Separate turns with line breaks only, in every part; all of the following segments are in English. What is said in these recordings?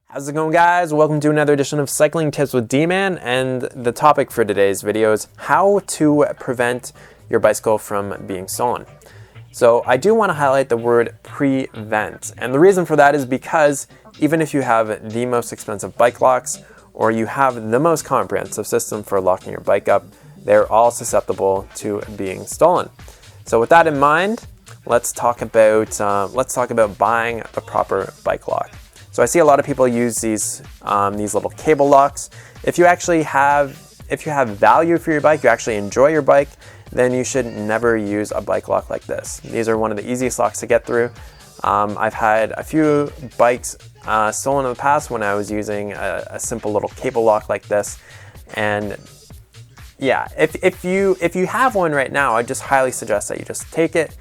How's it going, guys? Welcome to another edition of Cycling Tips with D-Man, and the topic for today's video is how to prevent your bicycle from being stolen. So I do want to highlight the word prevent, and the reason for that is because even if you have the most expensive bike locks or you have the most comprehensive system for locking your bike up, they're all susceptible to being stolen. So with that in mind, let's talk about buying a proper bike lock. So I see a lot of people use these little cable locks. If you have value for your bike, you actually enjoy your bike, then you should never use a bike lock like this. These are one of the easiest locks to get through. I've had a few bikes stolen in the past when I was using a simple little cable lock like this. And yeah, if you have one right now, I just highly suggest that you just take it,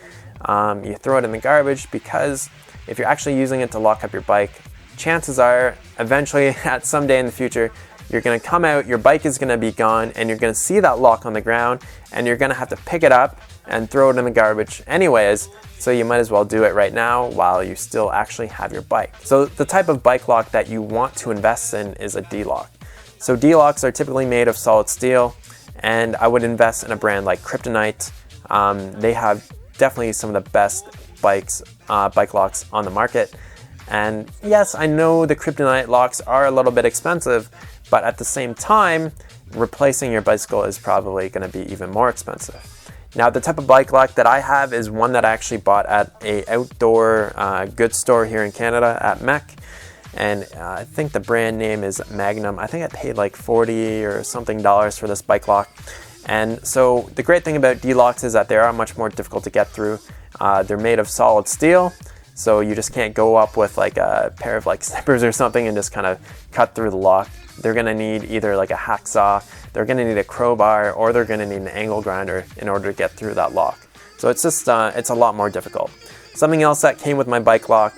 you throw it in the garbage, because if you're actually using it to lock up your bike, chances are eventually at some day in the future, you're going to come out, your bike is going to be gone, and you're going to see that lock on the ground, and you're going to have to pick it up and throw it in the garbage anyways, so you might as well do it right now while you still actually have your bike. So the type of bike lock that you want to invest in is a D-lock. So D-locks are typically made of solid steel, and I would invest in a brand like Kryptonite. They have definitely some of the best bike locks on the market. And yes, I know the Kryptonite locks are a little bit expensive, but at the same time, replacing your bicycle is probably going to be even more expensive. Now, the type of bike lock that I have is one that I actually bought at an outdoor goods store here in Canada at MEC. And I think the brand name is Magnum. I think I paid like $40 or something for this bike lock. And so the great thing about D-locks is that they are much more difficult to get through. They're made of solid steel. So you just can't go up with like a pair of like snippers or something and just kind of cut through the lock. They're gonna need either like a hacksaw, they're gonna need a crowbar, or they're gonna need an angle grinder in order to get through that lock. So it's just, it's a lot more difficult. Something else that came with my bike lock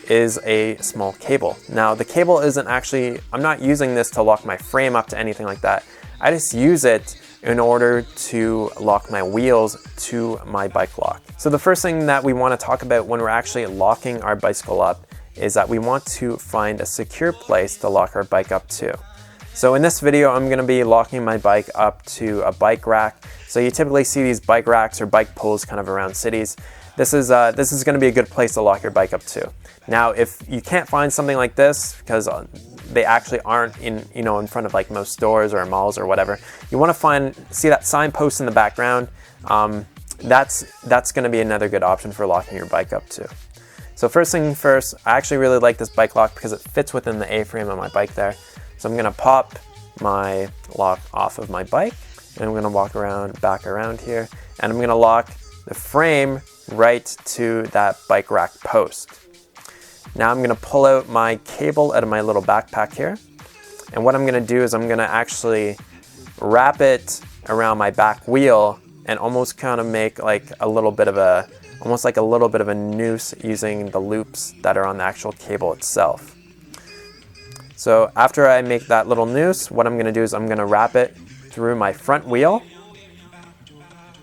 is a small cable. Now the cable isn't actually, I'm not using this to lock my frame up to anything like that. I just use it in order to lock my wheels to my bike lock. So the first thing that we want to talk about when we're actually locking our bicycle up is that we want to find a secure place to lock our bike up to. So in this video, I'm going to be locking my bike up to a bike rack. So you typically see these bike racks or bike pulls kind of around cities. This is going to be a good place to lock your bike up to. Now, if you can't find something like this, because they actually aren't in front of like most stores or malls or whatever, you want to see that signpost in the background. That's going to be another good option for locking your bike up to. So first thing first, I actually really like this bike lock because it fits within the A-frame of my bike there. So I'm going to pop my lock off of my bike, and I'm going to walk back around here, and I'm going to lock the frame right to that bike rack post. Now I'm going to pull out my cable out of my little backpack here, and what I'm going to do is I'm going to actually wrap it around my back wheel and almost kind of make like a little bit of a noose using the loops that are on the actual cable itself. So after I make that little noose, what I'm going to do is I'm going to wrap it through my front wheel,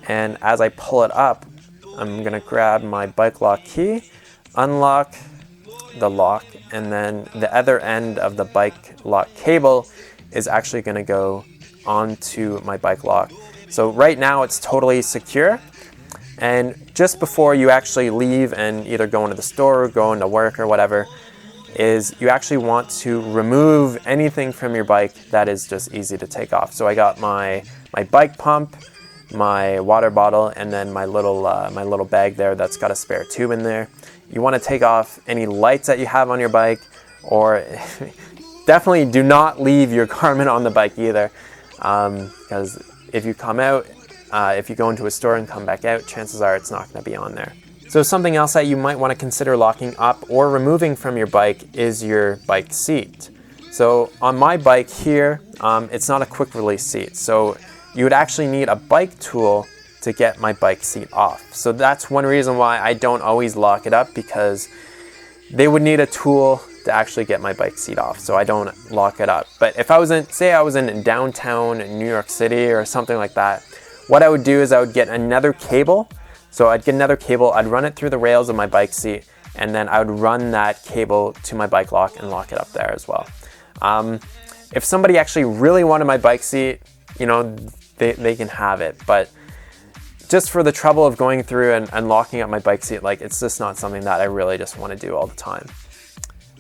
and as I pull it up, I'm going to grab my bike lock key, unlock the lock, and then the other end of the bike lock cable is actually going to go onto my bike lock. So right now it's totally secure, and just before you actually leave and either go into the store or go into work or whatever, is you actually want to remove anything from your bike that is just easy to take off. So I got my bike pump, my water bottle, and then my little bag there that's got a spare tube in there. You want to take off any lights that you have on your bike, or definitely do not leave your garment on the bike either, because if you come out, if you go into a store and come back out, chances are it's not going to be on there. So something else that you might want to consider locking up or removing from your bike is your bike seat. So on my bike here, it's not a quick release seat. So you would actually need a bike tool to get my bike seat off. So that's one reason why I don't always lock it up, because they would need a tool to actually get my bike seat off. So I don't lock it up. But if I was in downtown New York City or something like that, what I would do is I would get another cable. So I'd get another cable, I'd run it through the rails of my bike seat, and then I would run that cable to my bike lock and lock it up there as well. If somebody actually really wanted my bike seat, you know, they can have it, but just for the trouble of going through and locking up my bike seat, like, it's just not something that I really just want to do all the time.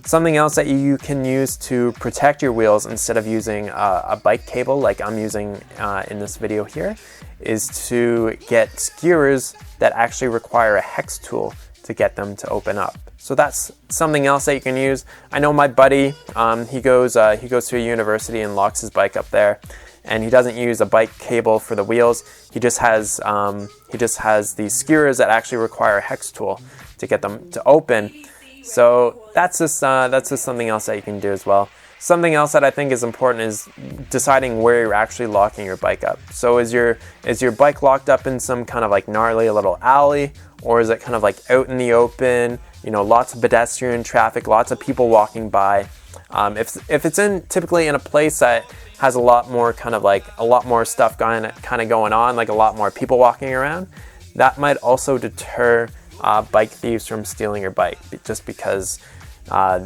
Something else that you can use to protect your wheels instead of using a bike cable like I'm using in this video here is to get skewers that actually require a hex tool to get them to open up. So that's something else that you can use. I know my buddy, he goes to a university and locks his bike up there, and he doesn't use a bike cable for the wheels. He just has these skewers that actually require a hex tool to get them to open. So that's just something else that you can do as well. Something else that I think is important is deciding where you're actually locking your bike up. So is your bike locked up in some kind of like gnarly little alley, or is it kind of like out in the open? You know, lots of pedestrian traffic, lots of people walking by. If it's typically in a place that has a lot more stuff kind of going on, like a lot more people walking around, that might also deter bike thieves from stealing your bike, just because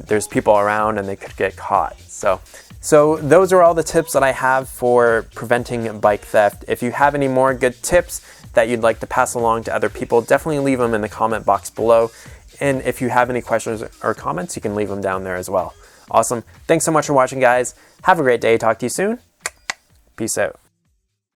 there's people around and they could get caught. So those are all the tips that I have for preventing bike theft. If you have any more good tips that you'd like to pass along to other people, definitely leave them in the comment box below. And if you have any questions or comments, you can leave them down there as well. Awesome. Thanks so much for watching, guys. Have a great day. Talk to you soon. Peace out.